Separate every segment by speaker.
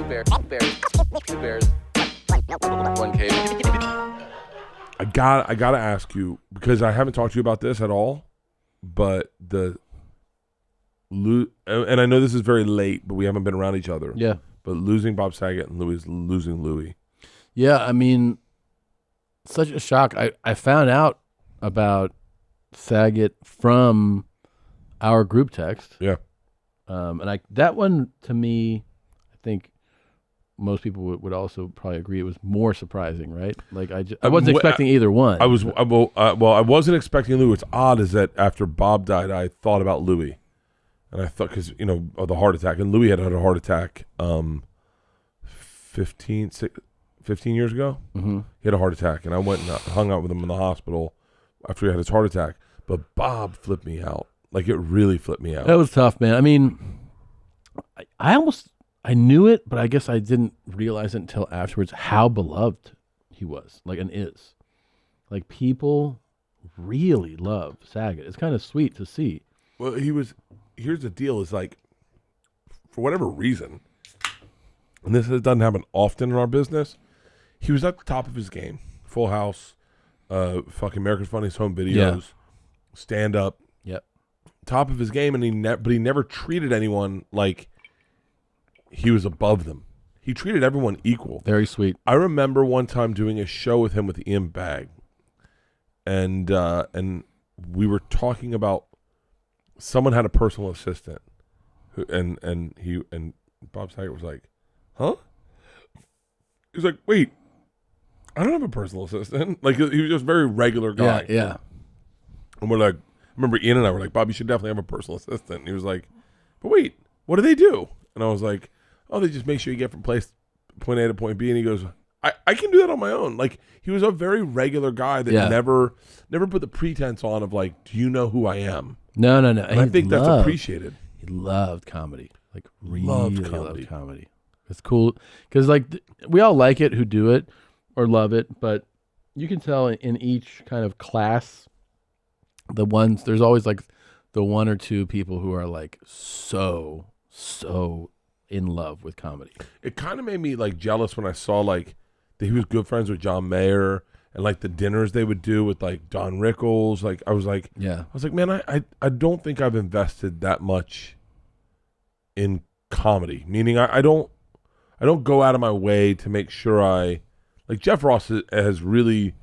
Speaker 1: Bears. One cave.
Speaker 2: I gotta ask you, because I haven't talked to you about this at all, but and I know this is very late, but we haven't been around each other.
Speaker 3: Yeah.
Speaker 2: But losing Bob Saget and losing Louie.
Speaker 3: Yeah, I mean, such a shock. I found out about Saget from our group text.
Speaker 2: Yeah.
Speaker 3: And that one, to me, I think most people would also probably agree it was more surprising, right? Like I wasn't expecting either one.
Speaker 2: I wasn't expecting Louie. What's odd is that after Bob died, I thought about Louie, and I thought, because of the heart attack, and Louie had a heart attack 15 years ago.
Speaker 3: Mm-hmm.
Speaker 2: He had a heart attack, and I went and hung out with him in the hospital after he had his heart attack. But Bob flipped me out. Like, it really flipped me out.
Speaker 3: That was tough, man. I mean, I knew it, but I guess I didn't realize it until afterwards how beloved he was, like, and is. Like, people really love Saget. It's kind of sweet to see.
Speaker 2: Well, here's the deal, is like, for whatever reason, and this doesn't happen often in our business, he was at the top of his game. Full House, fucking America's Funniest Home Videos, stand up.
Speaker 3: Yep.
Speaker 2: Top of his game, and but he never treated anyone like he was above them. He treated everyone equal.
Speaker 3: Very sweet.
Speaker 2: I remember one time doing a show with him with Ian Bagg, and we were talking about someone had a personal assistant, and Bob Saget was like, "Huh?" He was like, "Wait, I don't have a personal assistant." Like, he was just a very regular guy.
Speaker 3: Yeah.
Speaker 2: And we're like, I remember Ian and I were like, "Bob, you should definitely have a personal assistant." And he was like, "But wait, what do they do?" And I was like, "Oh, they just make sure you get from point A to point B." And he goes, I can do that on my own. Like, he was a very regular guy that never put the pretense on of like, "Do you know who I am?"
Speaker 3: No.
Speaker 2: And I think that's appreciated.
Speaker 3: He loved comedy. Like, really
Speaker 2: Loved
Speaker 3: loved comedy. It's cool because, like, we all like it who do it or love it, but you can tell in each kind of class, there's always like the one or two people who are like so in love with comedy.
Speaker 2: It kind of made me like jealous when I saw like that he was good friends with John Mayer, and like the dinners they would do with like Don Rickles. Like, I was like, man, I don't think I've invested that much in comedy. Meaning I don't go out of my way to make sure like Jeff Ross has really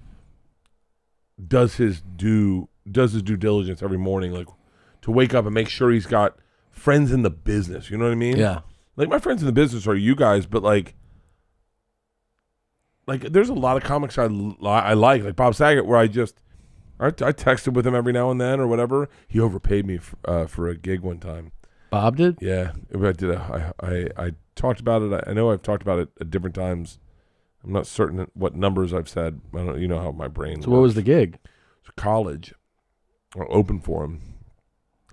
Speaker 2: does his due diligence every morning, like to wake up and make sure he's got friends in the business. You know what I mean?
Speaker 3: Yeah.
Speaker 2: Like, my friends in the business are you guys, but like there's a lot of comics I like Bob Saget, where I texted with him every now and then or whatever. He overpaid me for a gig one time.
Speaker 3: Bob did?
Speaker 2: Yeah, I did. I talked about it. I know I've talked about it at different times. I'm not certain what numbers I've said. I don't. You know how my brain.
Speaker 3: So what was the gig?
Speaker 2: It's college. I opened for him.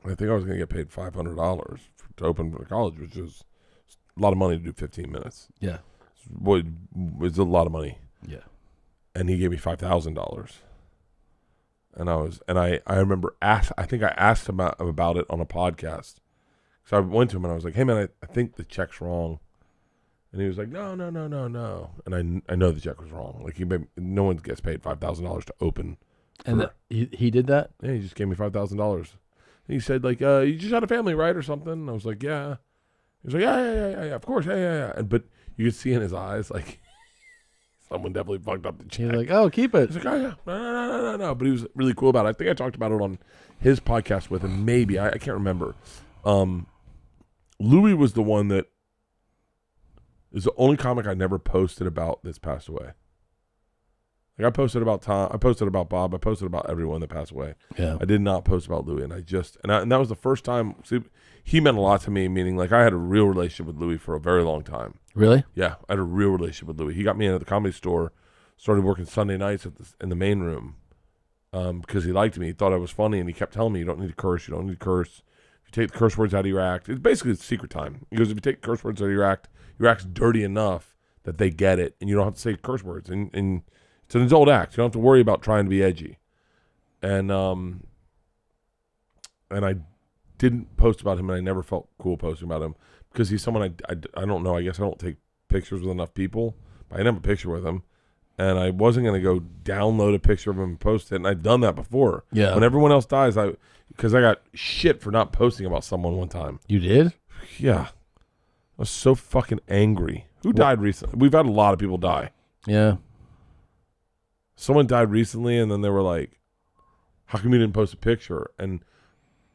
Speaker 2: I think I was going to get paid $500 to open for the college, which is a lot of money to do 15 minutes.
Speaker 3: Yeah.
Speaker 2: It's a lot of money.
Speaker 3: Yeah.
Speaker 2: And he gave me $5,000. And I remember I think I asked him about it on a podcast. So I went to him and I was like, "Hey man, I think the check's wrong." And he was like, "No." And I know the check was wrong. Like, no one gets paid $5,000 to open.
Speaker 3: And he did that?
Speaker 2: Yeah, he just gave me $5,000. He said, like, "You just had a family, right, or something?" And I was like, "Yeah." He was like, "Yeah, of course, yeah." But you could see in his eyes, like, someone definitely fucked up the check.
Speaker 3: He's like, "Oh, keep it."
Speaker 2: He's like, "Oh, yeah, no." But he was really cool about it. I think I talked about it on his podcast with him, maybe. I can't remember. Louie was the one that is the only comic I never posted about that's passed away. Like, I posted about Tom, I posted about Bob, I posted about everyone that passed away.
Speaker 3: Yeah.
Speaker 2: I did not post about Louie, and that was the first time. See, he meant a lot to me, meaning like I had a real relationship with Louie for a very long time.
Speaker 3: Really?
Speaker 2: Yeah, I had a real relationship with Louie. He got me in at the Comedy Store, started working Sunday nights in the main room because he liked me. He thought I was funny, and he kept telling me, "You don't need to curse. You don't need to curse. If you take the curse words out of your act," it's basically secret time. He goes, "If you take curse words out of your act's dirty enough that they get it, and you don't have to say curse words, and it's an adult act. You don't have to worry about trying to be edgy." And I didn't post about him, and I never felt cool posting about him because he's someone I don't know. I guess I don't take pictures with enough people. But I didn't have a picture with him. And I wasn't going to go download a picture of him and post it. And I'd done that before.
Speaker 3: Yeah.
Speaker 2: When everyone else dies, because I got shit for not posting about someone one time.
Speaker 3: You did?
Speaker 2: Yeah. I was so fucking angry. Who died recently? We've had a lot of people die.
Speaker 3: Yeah.
Speaker 2: Someone died recently, and then they were like, how come you didn't post a picture? And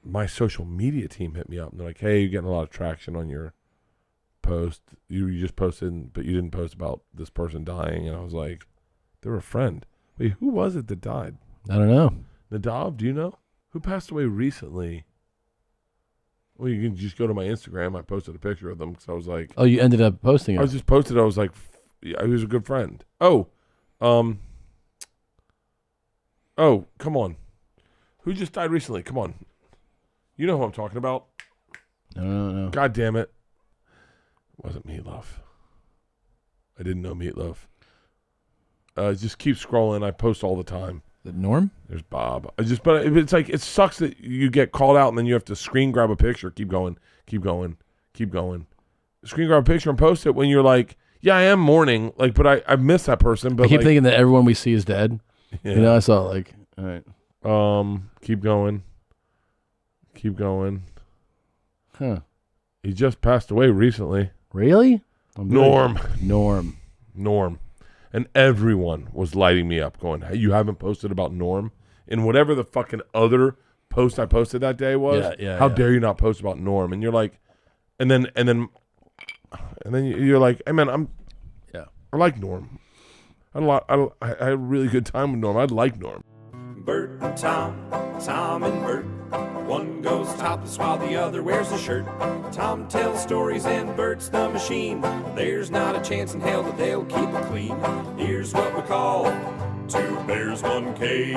Speaker 2: my social media team hit me up, and they're like, hey, you're getting a lot of traction on your post. You just posted, but you didn't post about this person dying. And I was like, they were a friend. Wait, who was it that died?
Speaker 3: I don't know.
Speaker 2: Nadav, do you know? Who passed away recently? Well, you can just go to my Instagram. I posted a picture of them because I was like...
Speaker 3: Oh, you ended up posting it.
Speaker 2: I was just posted. I was like, yeah, he was a good friend. Oh, come on. Who just died recently? Come on. You know who I'm talking about.
Speaker 3: I don't know.
Speaker 2: God damn it. It wasn't Meatloaf. I didn't know Meatloaf. Just keep scrolling. I post all the time.
Speaker 3: Is it Norm?
Speaker 2: There's Bob. But it's like, it sucks that you get called out and then you have to screen grab a picture. Keep going. Screen grab a picture and post it when you're like, yeah, I am mourning. Like, but I miss that person. But
Speaker 3: I keep thinking that everyone we see is dead.
Speaker 2: Yeah.
Speaker 3: You know, I saw like, all right.
Speaker 2: Keep going.
Speaker 3: Huh.
Speaker 2: He just passed away recently.
Speaker 3: Really?
Speaker 2: Norm. And everyone was lighting me up going, hey, you haven't posted about Norm? In whatever the fucking other post I posted that day was, how dare you not post about Norm? And you're like, and then you're like, hey man, I like Norm. I had a really good time with Norm. I like Norm.
Speaker 4: Bert and Tom, Tom and Bert. One goes topless while the other wears a shirt. Tom tells stories and Bert's the machine. There's not a chance in hell that they'll keep it clean. Here's what we call 2 bears, 1 cave.